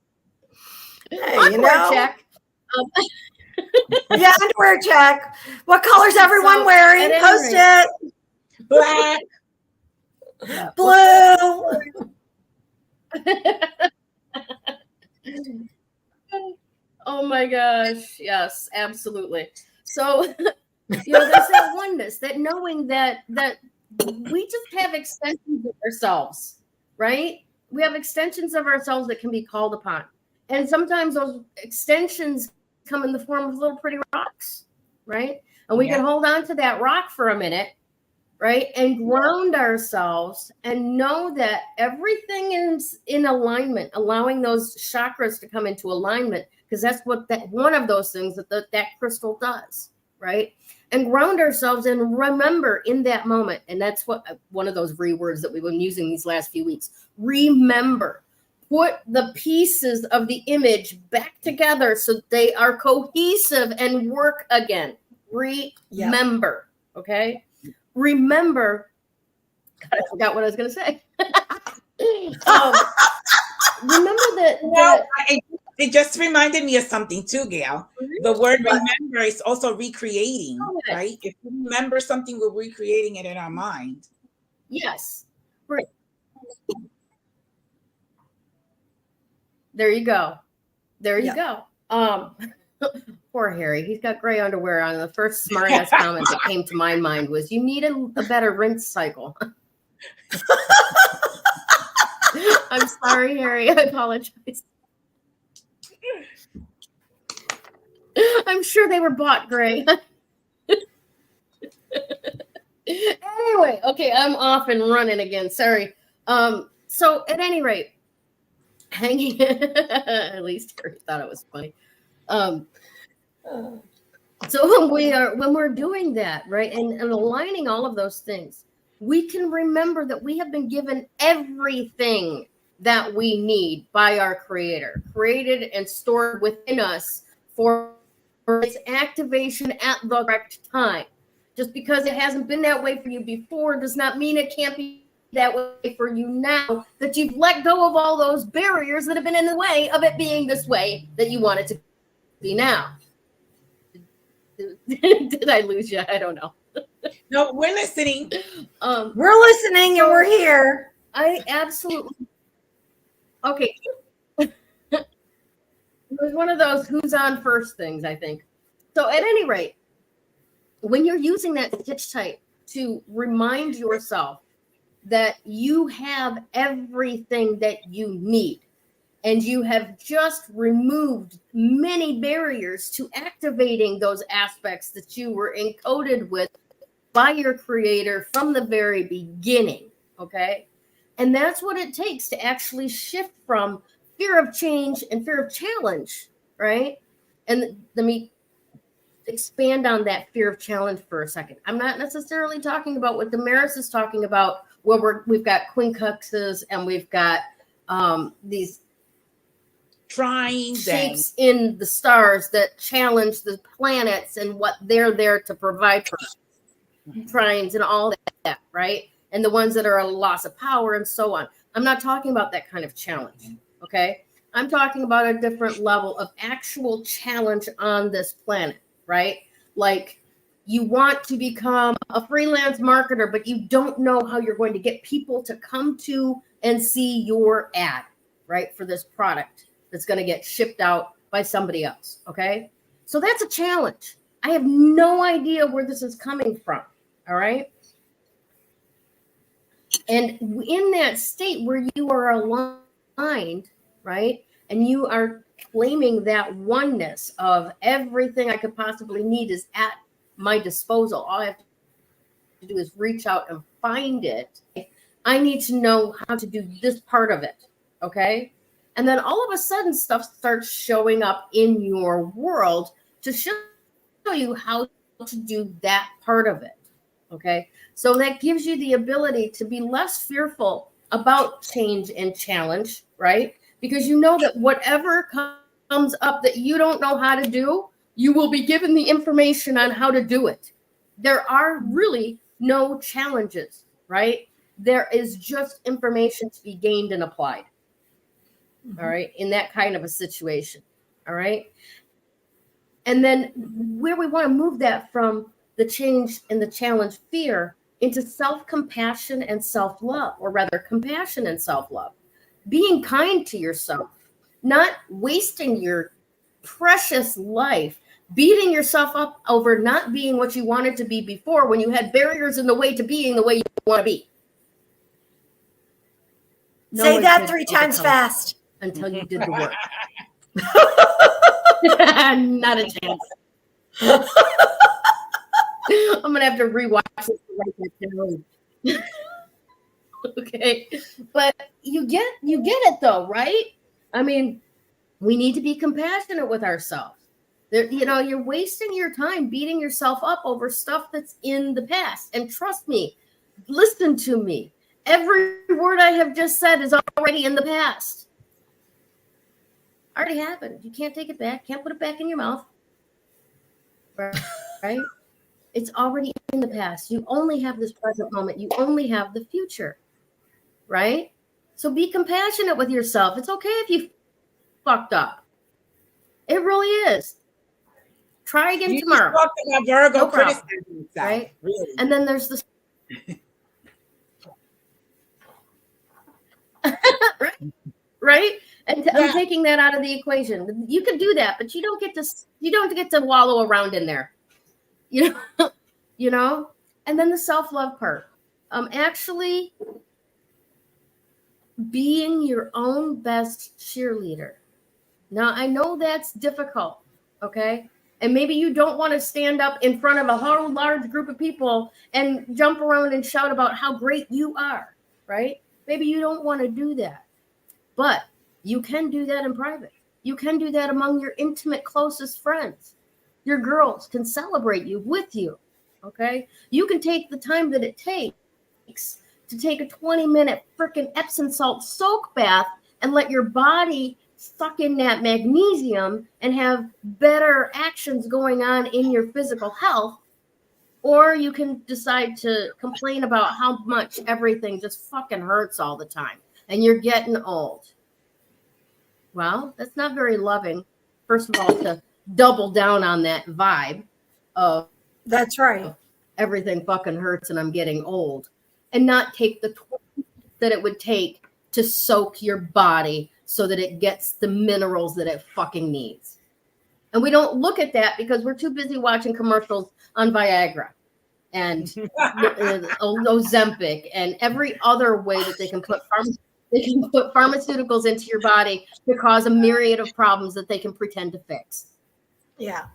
Speaker 3: Hey,
Speaker 1: underwear check.
Speaker 3: Yeah, underwear check. What color's everyone wearing? Post it.
Speaker 2: Black,
Speaker 3: blue.
Speaker 1: Oh my gosh. Yes, absolutely. So, there's that oneness, that knowing that we just have extensions of ourselves, right? We have extensions of ourselves that can be called upon. And sometimes those extensions come in the form of little pretty rocks, right? And we can hold on to that rock for a minute, right? And ground ourselves and know that everything is in alignment, allowing those chakras to come into alignment, because that's what one of those things that crystal does, right? And ground ourselves and remember in that moment. And that's what one of those words that we've been using these last few weeks. Remember. Put the pieces of the image back together so they are cohesive and work again. Remember, okay? Remember. God, I forgot what I was going to say. Remember that.
Speaker 2: It just reminded me of something too, Gayle. The word remember is also recreating, right? If we remember something, we're recreating it in our mind.
Speaker 1: Yes. Right. There you go. There you go. Poor Harry. He's got gray underwear on. The first smart-ass comment that came to my mind was, you need a better rinse cycle. I'm sorry, Harry. I apologize. I'm sure they were bought gray. Anyway, okay, I'm off and running again. Sorry. So at any rate, hanging at least Harry thought it was funny. So when we're doing that, right, and aligning all of those things, we can remember that we have been given everything that we need by our Creator, created and stored within us for its activation at the correct time. Just because it hasn't been that way for you before does not mean it can't be that way for you now, that you've let go of all those barriers that have been in the way of it being this way that you want it to be now. Did I lose you? I don't know.
Speaker 2: No, we're listening.
Speaker 3: We're listening and we're here.
Speaker 1: I absolutely. Okay. It was one of those who's on first things, I think. So at any rate, when you're using that Stichtite to remind yourself that you have everything that you need, and you have just removed many barriers to activating those aspects that you were encoded with by your Creator from the very beginning, okay? And that's what it takes to actually shift from fear of change and fear of challenge, right? And let me expand on that fear of challenge for a second. I'm not necessarily talking about what Damaris is talking about, where we've got quincunxes and we've got these
Speaker 2: Trines
Speaker 1: shapes in the stars that challenge the planets and what they're there to provide for us. Trines and all that, right? And the ones that are a loss of power and so on. I'm not talking about that kind of challenge, okay? I'm talking about a different level of actual challenge on this planet, right? Like, you want to become a freelance marketer, but you don't know how you're going to get people to come to and see your ad, right, for this product that's going to get shipped out by somebody else, okay? So that's a challenge. I have no idea where this is coming from, all right? And in that state where you are aligned, right, and you are claiming that oneness of everything I could possibly need is at my disposal. All I have to do is reach out and find it. I need to know how to do this part of it, okay? And then all of a sudden stuff starts showing up in your world to show you how to do that part of it, okay? So that gives you the ability to be less fearful about change and challenge, right? Because you know that whatever comes up that you don't know how to do, you will be given the information on how to do it. There are really no challenges, right? There is just information to be gained and applied. All right, in that kind of a situation. All right. And then where we want to move that from the change and the challenge fear into self-compassion and self-love, or rather compassion and self-love. Being kind to yourself, not wasting your precious life, beating yourself up over not being what you wanted to be before when you had barriers in the way to being the way you want to be.
Speaker 3: Say that 3 times fast.
Speaker 1: Until you did the work. Not a chance. I'm gonna have to rewatch this to write that down. Okay, but you get it though, right? I mean, we need to be compassionate with ourselves. You're wasting your time beating yourself up over stuff that's in the past. And trust me, listen to me. Every word I have just said is already in the past. Already happened. You can't take it back. Can't put it back in your mouth. Right? It's already in the past. You only have this present moment. You only have the future. Right? So be compassionate with yourself. It's okay if you fucked up. It really is. Try again tomorrow.
Speaker 2: Just talked about Virgo
Speaker 1: no problem,
Speaker 2: criticizing itself,
Speaker 1: right?
Speaker 2: Really.
Speaker 1: And then there's this. Right? And I'm taking that out of the equation. You can do that, but you don't get to wallow around in there. You know, and then the self-love part. Actually being your own best cheerleader. Now, I know that's difficult, okay? And maybe you don't want to stand up in front of a whole large group of people and jump around and shout about how great you are, right? Maybe you don't want to do that. But you can do that in private. You can do that among your intimate, closest friends. Your girls can celebrate you with you, okay? You can take the time that it takes to take a 20-minute freaking Epsom salt soak bath and let your body suck in that magnesium and have better actions going on in your physical health. Or you can decide to complain about how much everything just fucking hurts all the time and you're getting old. Well, that's not very loving, first of all, to double down on that vibe of
Speaker 3: that's right.
Speaker 1: Everything fucking hurts and I'm getting old, and not take the time that it would take to soak your body so that it gets the minerals that it fucking needs. And we don't look at that because we're too busy watching commercials on Viagra and Ozempic and every other way that they can put pharmaceuticals into your body to cause a myriad of problems that they can pretend to fix.
Speaker 3: Yeah.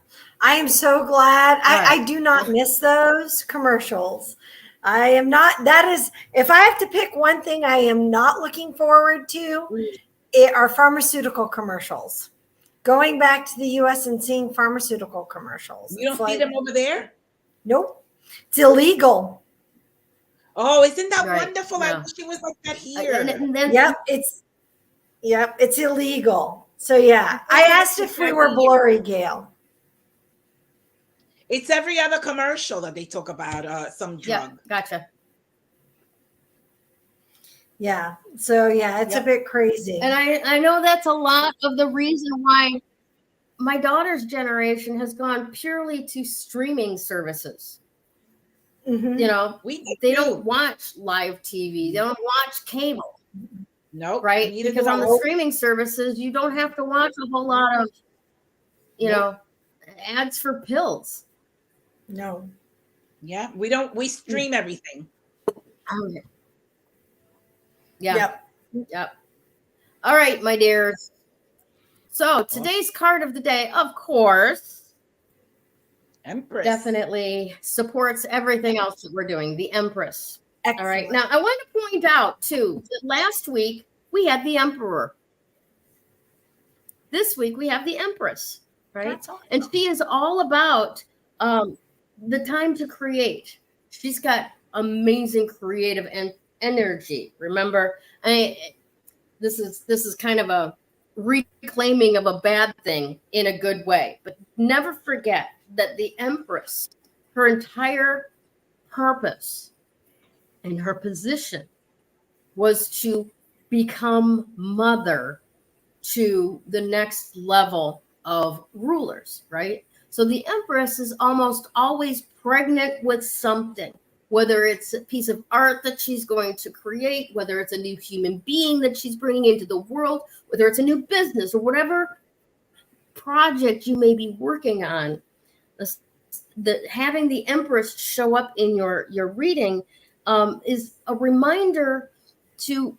Speaker 3: I am so glad. I do not miss those commercials. I am not. That is, if I have to pick one thing I am not looking forward to, it are pharmaceutical commercials. Going back to the U.S. and seeing pharmaceutical commercials.
Speaker 2: You don't see them over there?
Speaker 3: Nope. It's illegal.
Speaker 2: Oh, isn't that wonderful? Yeah. I wish it was like that here.
Speaker 3: It's illegal. So yeah, I asked if we were blurry, Gayle.
Speaker 2: It's every other commercial that they talk about some drug.
Speaker 1: Yeah, gotcha.
Speaker 3: Yeah. So yeah, it's a bit crazy.
Speaker 1: And I know that's a lot of the reason why my daughter's generation has gone purely to streaming services. Mm-hmm. You know, they don't watch live TV. They don't watch cable.
Speaker 2: Nope.
Speaker 1: Right? Because on the streaming services, you don't have to watch a whole lot of, you know, ads for pills.
Speaker 3: No.
Speaker 2: Yeah, we stream everything.
Speaker 1: Okay. Yeah. Yep. All right, my dears. So today's card of the day, of course,
Speaker 2: Empress,
Speaker 1: definitely supports everything else that we're doing. The Empress.
Speaker 3: Excellent.
Speaker 1: All right. Now, I want to point out, too, that last week we had the Emperor. This week we have the Empress, right? That's awesome. And she is all about the time to create. She's got amazing creative energy. Remember, this is kind of a reclaiming of a bad thing in a good way. But never forget that the Empress, her entire purpose and her position was to become mother to the next level of rulers, right? So the Empress is almost always pregnant with something, whether it's a piece of art that she's going to create, whether it's a new human being that she's bringing into the world, whether it's a new business or whatever project you may be working on. Having the Empress show up in your reading is a reminder to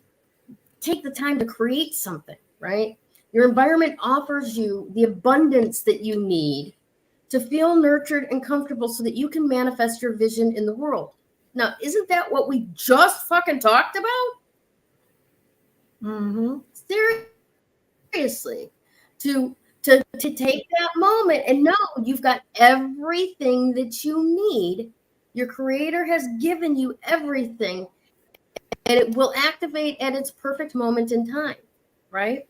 Speaker 1: take the time to create something, right? Your environment offers you the abundance that you need to feel nurtured and comfortable so that you can manifest your vision in the world. Now, isn't that what we just fucking talked about?
Speaker 3: Mm-hmm.
Speaker 1: Seriously, to take that moment and know you've got everything that you need. Your creator has given you everything, and it will activate at its perfect moment in time, right?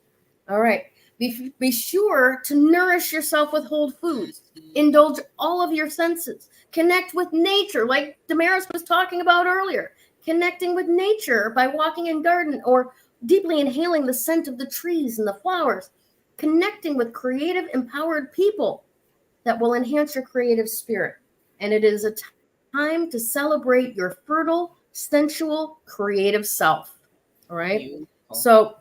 Speaker 1: All right. Be sure to nourish yourself with whole foods. Indulge all of your senses. Connect with nature, like Damaris was talking about earlier. Connecting with nature by walking in garden or deeply inhaling the scent of the trees and the flowers. Connecting with creative, empowered people that will enhance your creative spirit. And it is a time to celebrate your fertile, sensual, creative self. All right. Beautiful. So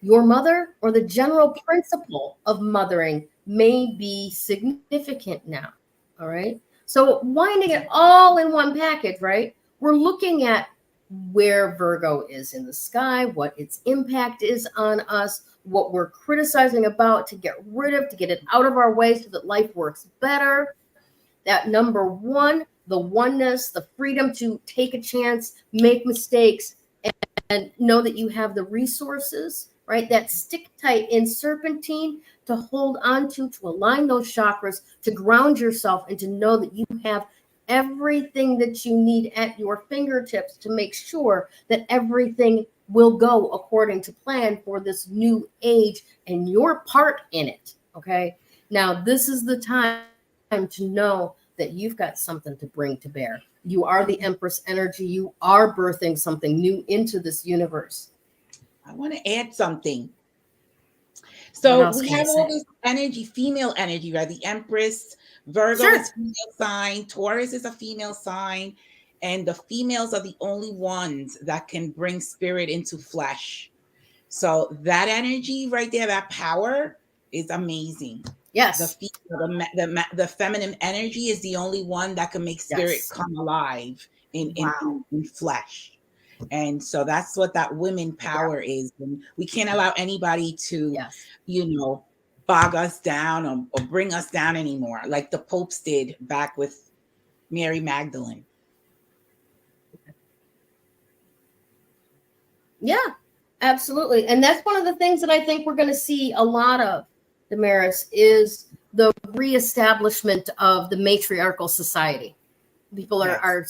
Speaker 1: Your mother or the general principle of mothering may be significant now. All right. So winding it all in one package, right? We're looking at where Virgo is in the sky, what its impact is on us, what we're criticizing about to get rid of, to get it out of our way so that life works better. That number one, the oneness, the freedom to take a chance, make mistakes, and know that you have the resources, right? That Stichtite in Serpentine to hold on to align those chakras, to ground yourself, and to know that you have everything that you need at your fingertips to make sure that everything will go according to plan for this new age and your part in it. Okay. Now, this is the time to know that you've got something to bring to bear. You are the Empress energy. You are birthing something new into this universe.
Speaker 2: I want to add something. So we have all this energy, female energy, right? The Empress, Virgo is female sign, Taurus is a female sign, and the females are the only ones that can bring spirit into flesh. So that energy right there, that power is amazing.
Speaker 1: Yes.
Speaker 2: The feminine energy is the only one that can make spirit come alive in flesh. And so that's what that women power is. And we can't allow anybody to, bog us down or bring us down anymore, like the popes did back with Mary Magdalene.
Speaker 1: Yeah, absolutely. And that's one of the things that I think we're going to see a lot of, Damaris, is the reestablishment of the matriarchal society. People are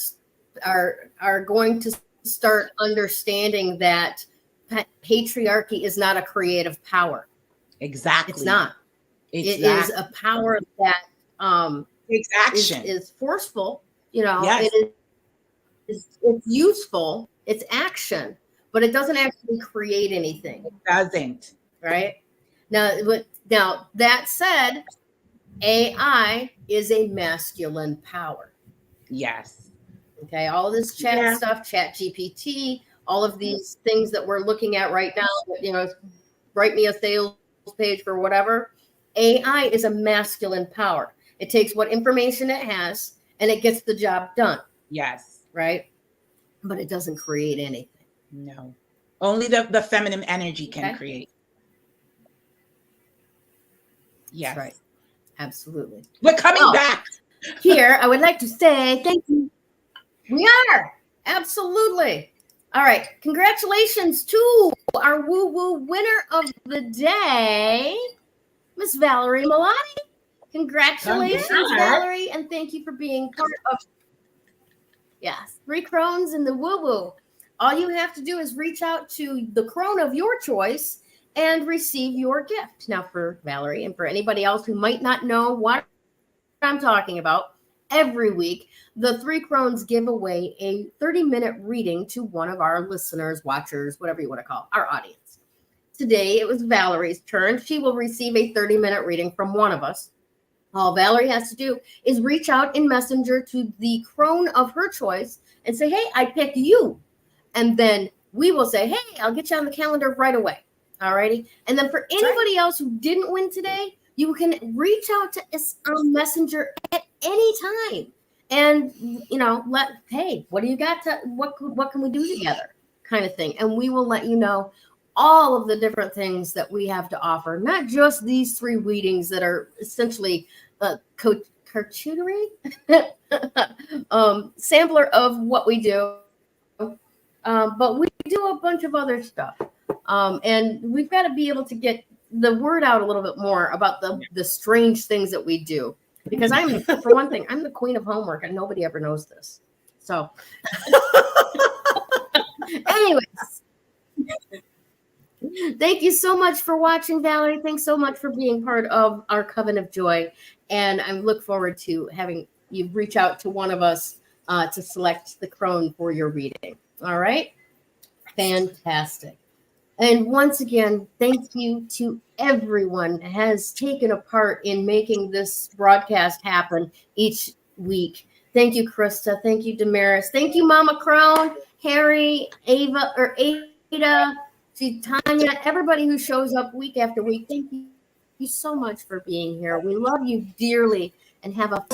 Speaker 1: going to start understanding that patriarchy is not a creative power.
Speaker 2: Exactly.
Speaker 1: It's not. It is a power that
Speaker 2: takes action.
Speaker 1: Is forceful. It is it's useful. It's action, but it doesn't actually create anything.
Speaker 2: It doesn't.
Speaker 1: Right? Now that said, AI is a masculine power.
Speaker 2: Yes.
Speaker 1: Okay, all this chat stuff, Chat GPT, all of these things that we're looking at right now, write me a sales page for whatever. AI is a masculine power. It takes what information it has and it gets the job done.
Speaker 2: Yes.
Speaker 1: Right? But it doesn't create anything.
Speaker 2: No. Only the feminine energy can create. Yes.
Speaker 1: That's right. Absolutely.
Speaker 2: We're coming back.
Speaker 1: Here, I would like to say thank you. We are. Absolutely. All right. Congratulations to our WooWoo winner of the day, Miss Valerie Milani. Congratulations, Valerie. And thank you for being part of 3 Crones in the WooWoo. All you have to do is reach out to the crone of your choice and receive your gift. Now, for Valerie and for anybody else who might not know what I'm talking about, every week, the 3 Crones give away a 30-minute reading to one of our listeners, watchers, whatever you want to call our audience. Today, it was Valerie's turn. She will receive a 30-minute reading from one of us. All Valerie has to do is reach out in Messenger to the crone of her choice and say, hey, I picked you. And then we will say, hey, I'll get you on the calendar right away. All righty. And then for anybody else who didn't win today, you can reach out to us on Messenger at any time. And, hey, what do you got what can we do together kind of thing. And we will let you know all of the different things that we have to offer, not just these 3 readings that are essentially charcuterie sampler of what we do. But we do a bunch of other stuff. And we've got to be able to get the word out a little bit more about the strange things that we do. Because for one thing, I'm the queen of homework and nobody ever knows this. So anyways, thank you so much for watching, Valerie. Thanks so much for being part of our Coven of Joy. And I look forward to having you reach out to one of us to select the crone for your reading. All right. Fantastic. And once again, thank you to everyone who has taken a part in making this broadcast happen each week. Thank you, Krista. Thank you, Damaris. Thank you, Mama Crone, Harry, Ada, See, Tanya, everybody who shows up week after week, thank you so much for being here. We love you dearly and have a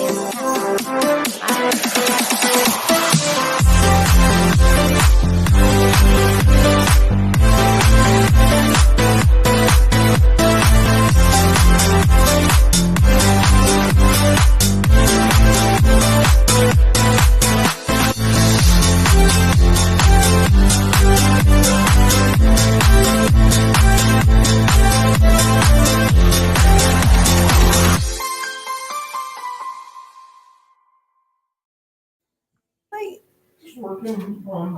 Speaker 3: Working on